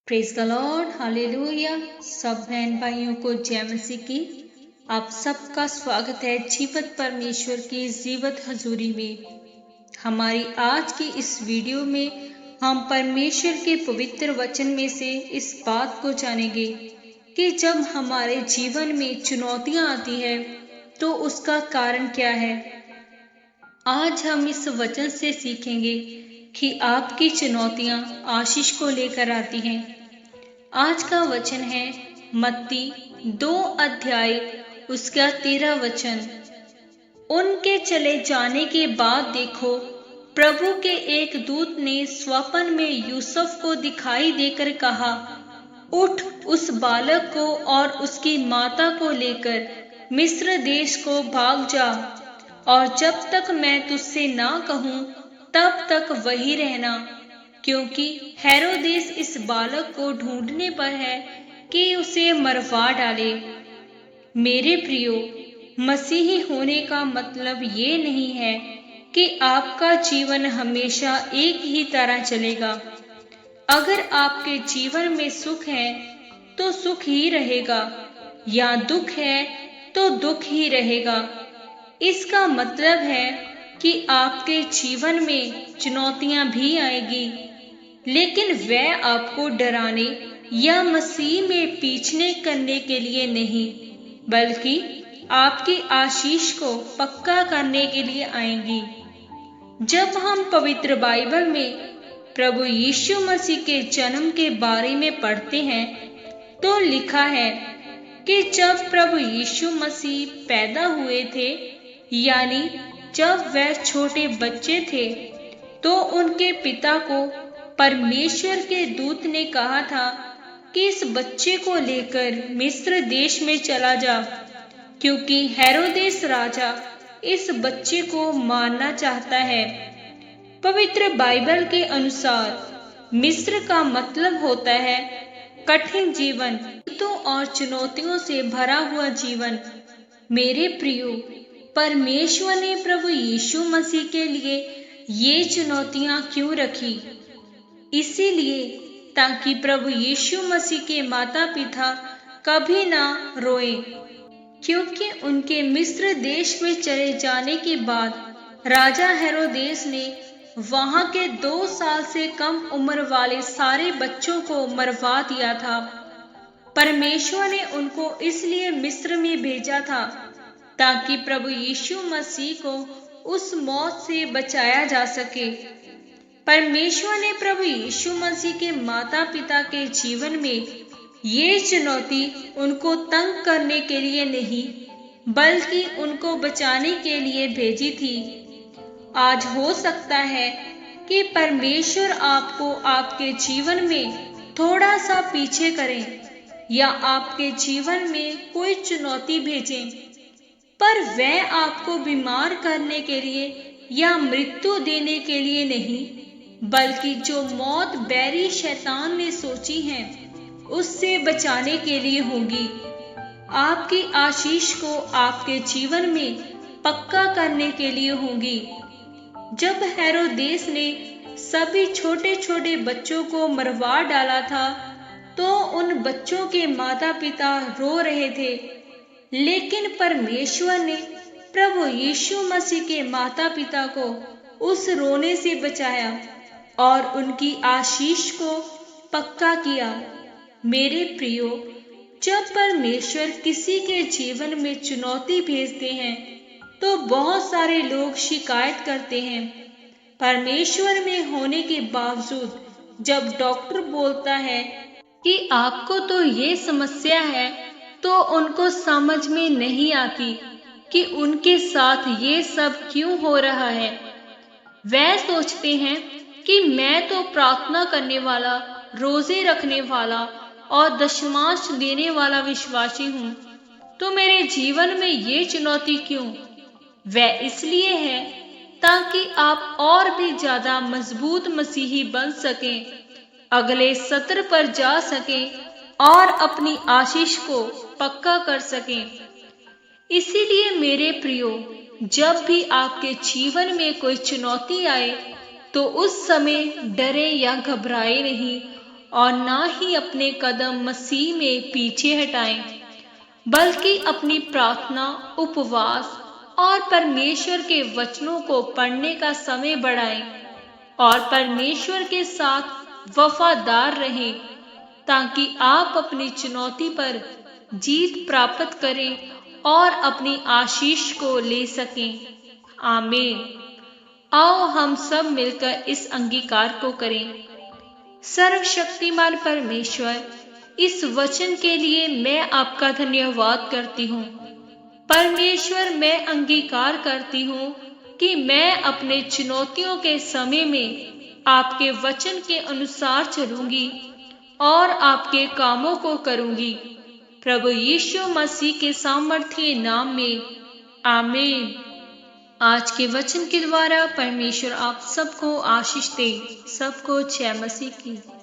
Praise the Lord, hallelujah. सब बहन भाइयों को जय मसीह की। आप सबका स्वागत है जीवत परमेश्वर की जीवत हजूरी में। हमारी आज की इस वीडियो में हम परमेश्वर के पवित्र वचन में से इस बात को जानेंगे कि जब हमारे जीवन में चुनौतियां आती है तो उसका कारण क्या है। आज हम इस वचन से सीखेंगे कि आपकी चुनौतियां आशीष को लेकर आती हैं। आज का वचन है मत्ती 2 अध्याय उसका 13 वचन। उनके चले जाने के बाद देखो, प्रभु के एक दूत ने स्वप्न में यूसुफ को दिखाई देकर कहा, उठ, उस बालक को और उसकी माता को लेकर मिस्र देश को भाग जा, और जब तक मैं तुझसे ना कहूं तब तक वहीं रहना, क्योंकि हेरोदेस इस बालक को ढूंढने पर है कि उसे मरवा डाले। मेरे प्रियो, मसीही होने का मतलब ये नहीं है कि आपका जीवन हमेशा एक ही तरह चलेगा। अगर आपके जीवन में सुख है तो सुख ही रहेगा, या दुख है तो दुख ही रहेगा। इसका मतलब है कि आपके जीवन में चुनौतियां भी आएगी, लेकिन वह आपको डराने या मसीह में पीछने करने के लिए नहीं, बल्कि आपकी आशीष को पक्का करने के लिए आएंगी। जब हम पवित्र बाइबल में प्रभु यीशु मसीह के जन्म के बारे में पढ़ते हैं तो लिखा है कि जब प्रभु यीशु मसीह पैदा हुए थे, यानी जब वह छोटे बच्चे थे, तो उनके पिता को परमेश्वर के दूत ने कहा था कि इस बच्चे को लेकर मिस्र देश में चला जा, क्योंकि हेरोदेस राजा इस बच्चे को मारना चाहता है। पवित्र बाइबल के अनुसार मिस्र का मतलब होता है कठिन जीवन, और चुनौतियों से भरा हुआ जीवन। मेरे प्रियो, परमेश्वर ने प्रभु यीशु मसीह के लिए ये चुनौतियां क्यों रखी? इसीलिए ताकि प्रभु यीशु मसीह के माता पिता कभी ना रोए, क्योंकि उनके मिस्र देश में चले जाने के बाद राजा हेरोदेस ने वहां के 2 साल से कम उम्र वाले सारे बच्चों को मरवा दिया था। परमेश्वर ने उनको इसलिए मिस्र में भेजा था ताकि प्रभु यीशु मसीह को उस मौत से बचाया जा सके। परमेश्वर ने प्रभु यीशु मसीह के माता पिता के जीवन में ये चुनौती उनको तंग करने के लिए नहीं, बल्कि उनको बचाने के लिए भेजी थी। आज हो सकता है कि परमेश्वर आपको आपके जीवन में थोड़ा सा पीछे करें या आपके जीवन में कोई चुनौती भेजें, पर वह आपको बीमार करने के लिए या मृत्यु देने के लिए नहीं, बल्कि जो मौत बैरी शैतान ने सोची है उससे बचाने के लिए होगी। आपकी आशीष को आपके जीवन में पक्का करने के लिए होगी। जब हेरोदेस ने सभी छोटे छोटे बच्चों को मरवा डाला था तो उन बच्चों के माता पिता रो रहे थे, लेकिन परमेश्वर ने प्रभु यीशु मसीह के माता पिता को उस रोने से बचाया और उनकी आशीष को पक्का किया। मेरे प्रियो, जब परमेश्वर किसी के जीवन में चुनौती भेजते हैं तो बहुत सारे लोग शिकायत करते हैं। परमेश्वर में होने के बावजूद जब डॉक्टर बोलता है कि आपको तो ये समस्या है, तो उनको समझ में नहीं आती कि उनके साथ ये सब क्यों हो रहा है। वह सोचते हैं कि मैं तो प्रार्थना करने वाला, रोजे रखने वाला और दशमांश देने वाला विश्वासी हूँ, तो मेरे जीवन में ये चुनौती क्यों? वह इसलिए है ताकि आप और भी ज्यादा मजबूत मसीही बन सकें, अगले सत्र पर जा सकें और अपनी आशीष को पक्का कर सकें। इसीलिए मेरे प्रियो, जब भी आपके जीवन में कोई चुनौती आए तो उस समय डरे या घबराए नहीं, और ना ही अपने कदम मसीह में पीछे हटाएं, बल्कि अपनी प्रार्थना, उपवास और परमेश्वर के वचनों को पढ़ने का समय बढ़ाएं और परमेश्वर के साथ वफादार रहें, ताकि आप अपनी चुनौती पर जीत प्राप्त करें और अपनी आशीष को ले सकें। आमीन। आओ हम सब मिलकर इस अंगीकार को करें। सर्वशक्तिमान परमेश्वर, इस वचन के लिए मैं आपका धन्यवाद करती हूँ। परमेश्वर, मैं अंगीकार करती हूँ कि मैं अपने चुनौतियों के समय में आपके वचन के अनुसार चलूंगी और आपके कामों को करूंगी। प्रभु यीशु मसीह के सामर्थ्य नाम में, आमीन। आज के वचन के द्वारा परमेश्वर आप सबको आशीष दे। सबको जय मसीह की।